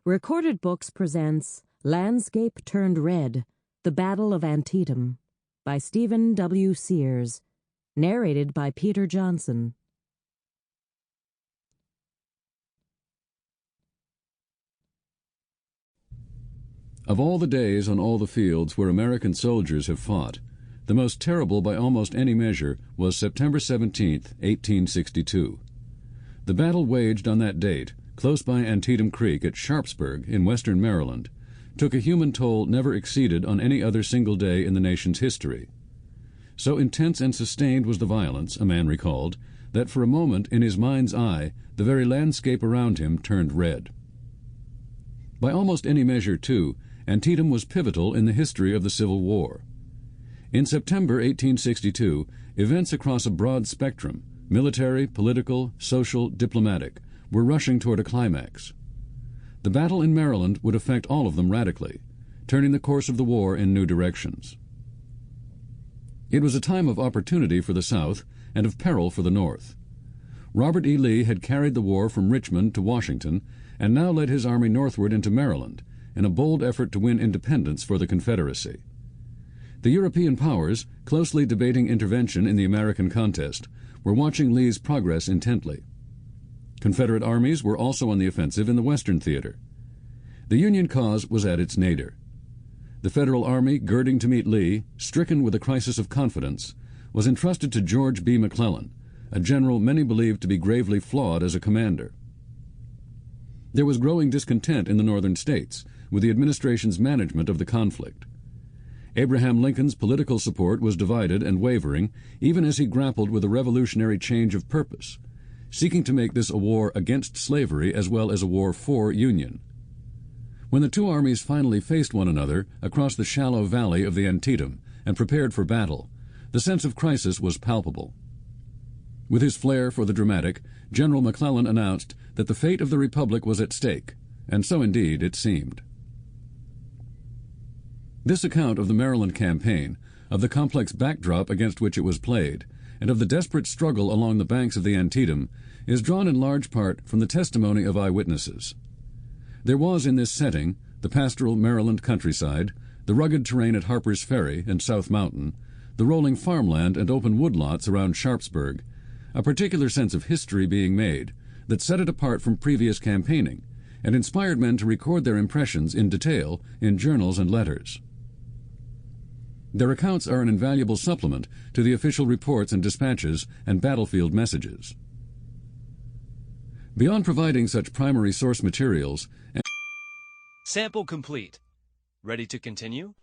Recorded Books presents Landscape Turned Red, The Battle of Antietam, by Stephen W. Sears, narrated by Peter Johnson. Of all the days on all the fields where American soldiers have fought, the most terrible by almost any measure was September 17, 1862. The battle waged on that date, close by Antietam Creek at Sharpsburg in western Maryland, took a human toll never exceeded on any other single day in the nation's history. So intense and sustained was the violence, a man recalled, that for a moment in his mind's eye the very landscape around him turned red. By almost any measure, too, Antietam was pivotal in the history of the Civil War. In September 1862, events across a broad spectrum, military, political, social, diplomatic, were rushing toward a climax. The battle in Maryland would affect all of them radically, turning the course of the war in new directions. It was a time of opportunity for the South and of peril for the North. Robert E. Lee had carried the war from Richmond to Washington and now led his army northward into Maryland in a bold effort to win independence for the Confederacy. The European powers, closely debating intervention in the American contest, were watching Lee's progress intently. Confederate armies were also on the offensive in the Western theater. The Union cause was at its nadir. The Federal Army, girding to meet Lee, stricken with a crisis of confidence, was entrusted to George B. McClellan, a general many believed to be gravely flawed as a commander. There was growing discontent in the northern states with the administration's management of the conflict. Abraham Lincoln's political support was divided and wavering even as he grappled with a revolutionary change of purpose, seeking to make this a war against slavery as well as a war for Union. When the two armies finally faced one another across the shallow valley of the Antietam and prepared for battle, the sense of crisis was palpable. With his flair for the dramatic, General McClellan announced that the fate of the Republic was at stake, and so indeed it seemed. This account of the Maryland campaign, of the complex backdrop against which it was played, and of the desperate struggle along the banks of the Antietam, is drawn in large part from the testimony of eyewitnesses. There was in this setting, the pastoral Maryland countryside, the rugged terrain at Harper's Ferry and South Mountain, the rolling farmland and open woodlots around Sharpsburg, a particular sense of history being made that set it apart from previous campaigning and inspired men to record their impressions in detail in journals and letters. Their accounts are an invaluable supplement to the official reports and dispatches and battlefield messages. Beyond providing such primary source materials, Sample complete. Ready to continue?